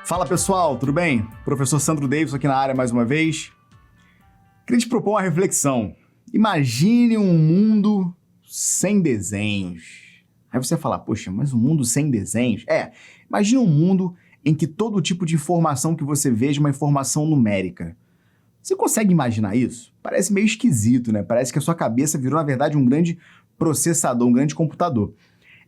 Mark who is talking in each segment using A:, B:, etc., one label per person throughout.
A: Fala pessoal, tudo bem? Professor Sandro Davis aqui na área mais uma vez. Queria te propor uma reflexão. Imagine um mundo sem desenhos. Aí você fala, poxa, mas um mundo sem desenhos? Imagine um mundo em que todo tipo de informação que você veja é uma informação numérica. Você consegue imaginar isso? Parece meio esquisito, né? Parece que a sua cabeça virou, na verdade, um grande processador, um grande computador.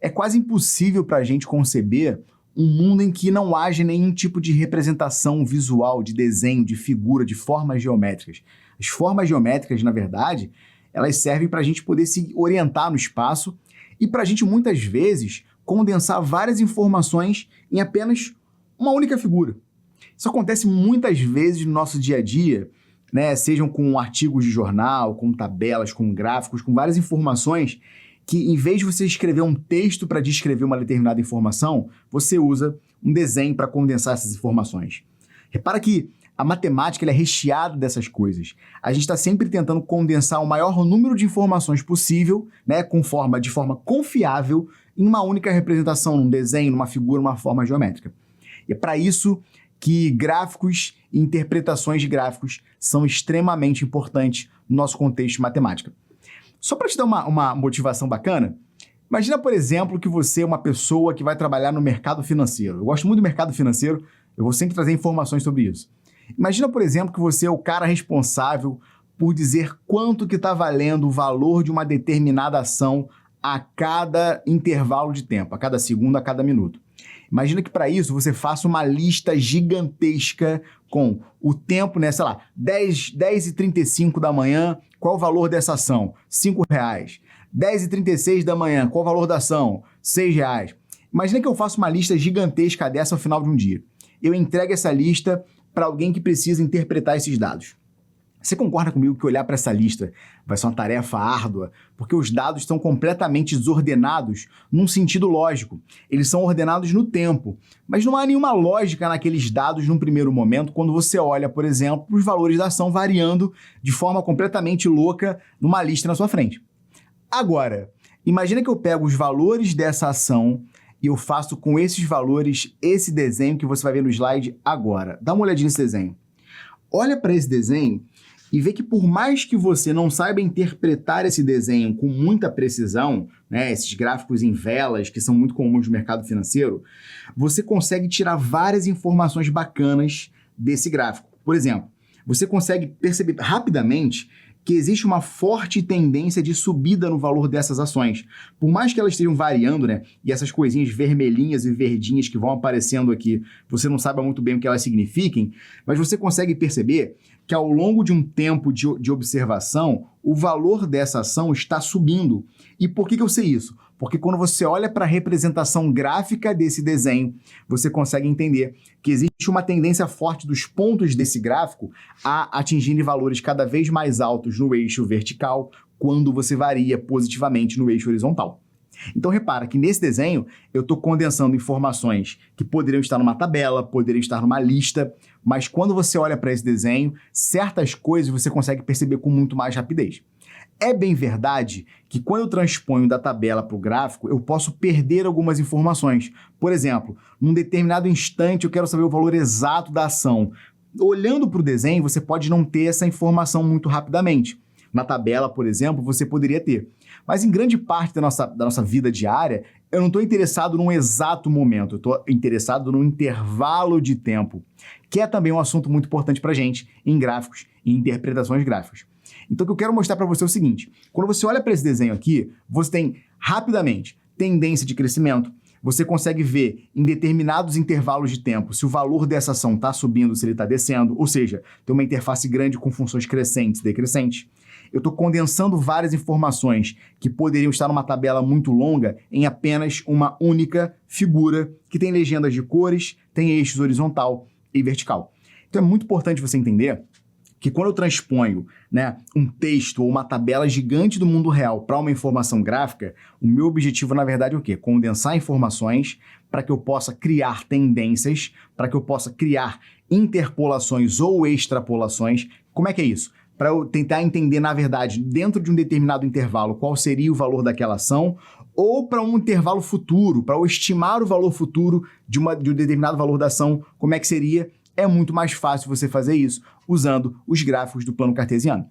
A: É quase impossível para a gente conceber um mundo em que não haja nenhum tipo de representação visual, de desenho, de figura, de formas geométricas. As formas geométricas, na verdade, elas servem para a gente poder se orientar no espaço e para a gente, muitas vezes, condensar várias informações em apenas uma única figura. Isso acontece muitas vezes no nosso dia a dia, né? Sejam com artigos de jornal, com tabelas, com gráficos, com várias informações que, em vez de você escrever um texto para descrever uma determinada informação, você usa um desenho para condensar essas informações. Repara que a matemática ela é recheada dessas coisas. A gente está sempre tentando condensar o maior número de informações possível, né, de forma confiável, em uma única representação, num desenho, numa figura, uma forma geométrica. E é para isso que gráficos e interpretações de gráficos são extremamente importantes no nosso contexto de matemática. Só para te dar uma motivação bacana, imagina, por exemplo, que você é uma pessoa que vai trabalhar no mercado financeiro. Eu gosto muito do mercado financeiro, eu vou sempre trazer informações sobre isso. Imagina, por exemplo, que você é o cara responsável por dizer quanto que está valendo o valor de uma determinada ação a cada intervalo de tempo, a cada segundo, a cada minuto. Imagina que para isso você faça uma lista gigantesca com o tempo, né, sei lá, 10h35 da manhã, qual o valor dessa ação? R$5. 10h36 da manhã, qual o valor da ação? R$6. Imagina que eu faço uma lista gigantesca dessa ao final de um dia. Eu entrego essa lista para alguém que precisa interpretar esses dados. Você concorda comigo que olhar para essa lista vai ser uma tarefa árdua? Porque os dados estão completamente desordenados num sentido lógico. Eles são ordenados no tempo, mas não há nenhuma lógica naqueles dados num primeiro momento quando você olha, por exemplo, os valores da ação variando de forma completamente louca numa lista na sua frente. Agora, imagina que eu pego os valores dessa ação e eu faço com esses valores esse desenho que você vai ver no slide agora. Dá uma olhadinha nesse desenho. Olha para esse desenho e vê que por mais que você não saiba interpretar esse desenho com muita precisão, né, esses gráficos em velas que são muito comuns no mercado financeiro, você consegue tirar várias informações bacanas desse gráfico. Por exemplo, você consegue perceber rapidamente que existe uma forte tendência de subida no valor dessas ações. Por mais que elas estejam variando, né, e essas coisinhas vermelhinhas e verdinhas que vão aparecendo aqui, você não sabe muito bem o que elas signifiquem, mas você consegue perceber que ao longo de um tempo de observação, o valor dessa ação está subindo. E por que eu sei isso? Porque quando você olha para a representação gráfica desse desenho, você consegue entender que existe uma tendência forte dos pontos desse gráfico a atingirem valores cada vez mais altos no eixo vertical, quando você varia positivamente no eixo horizontal. Então repara que nesse desenho eu estou condensando informações que poderiam estar numa tabela, poderiam estar numa lista, mas quando você olha para esse desenho, certas coisas você consegue perceber com muito mais rapidez. É bem verdade que quando eu transponho da tabela para o gráfico, eu posso perder algumas informações. Por exemplo, num determinado instante eu quero saber o valor exato da ação. Olhando para o desenho, você pode não ter essa informação muito rapidamente. Na tabela, por exemplo, você poderia ter. Mas em grande parte da nossa vida diária, eu não estou interessado num exato momento, eu estou interessado num intervalo de tempo, que é também um assunto muito importante para a gente em gráficos e interpretações gráficas. Então o que eu quero mostrar para você é o seguinte, quando você olha para esse desenho aqui, você tem rapidamente tendência de crescimento, você consegue ver em determinados intervalos de tempo se o valor dessa ação está subindo, se ele está descendo, ou seja, tem uma interface grande com funções crescentes e decrescentes. Eu estou condensando várias informações que poderiam estar numa tabela muito longa em apenas uma única figura que tem legendas de cores, tem eixos horizontal e vertical. Então é muito importante você entender que quando eu transponho, né, um texto ou uma tabela gigante do mundo real para uma informação gráfica, o meu objetivo, na verdade, é o quê? Condensar informações para que eu possa criar tendências, para que eu possa criar interpolações ou extrapolações. Como é que é isso? para eu tentar entender, na verdade, dentro de um determinado intervalo, qual seria o valor daquela ação, ou para um intervalo futuro, para eu estimar o valor futuro de um determinado valor da ação, como é que seria? É muito mais fácil você fazer isso usando os gráficos do plano cartesiano.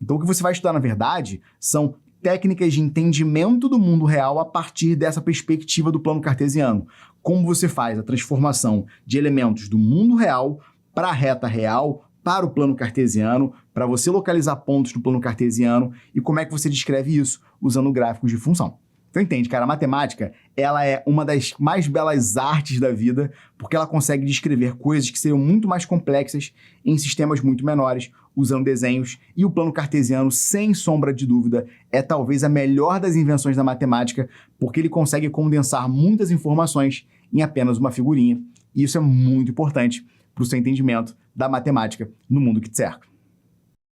A: Então, o que você vai estudar, na verdade, são técnicas de entendimento do mundo real a partir dessa perspectiva do plano cartesiano. Como você faz a transformação de elementos do mundo real para a reta real, para o plano cartesiano, para você localizar pontos no plano cartesiano e como é que você descreve isso usando gráficos de função. Então entende, cara, a matemática, ela é uma das mais belas artes da vida, porque ela consegue descrever coisas que seriam muito mais complexas em sistemas muito menores, usando desenhos, e o plano cartesiano, sem sombra de dúvida, é talvez a melhor das invenções da matemática, porque ele consegue condensar muitas informações em apenas uma figurinha, e isso é muito importante para o seu entendimento da matemática no mundo que te cerca.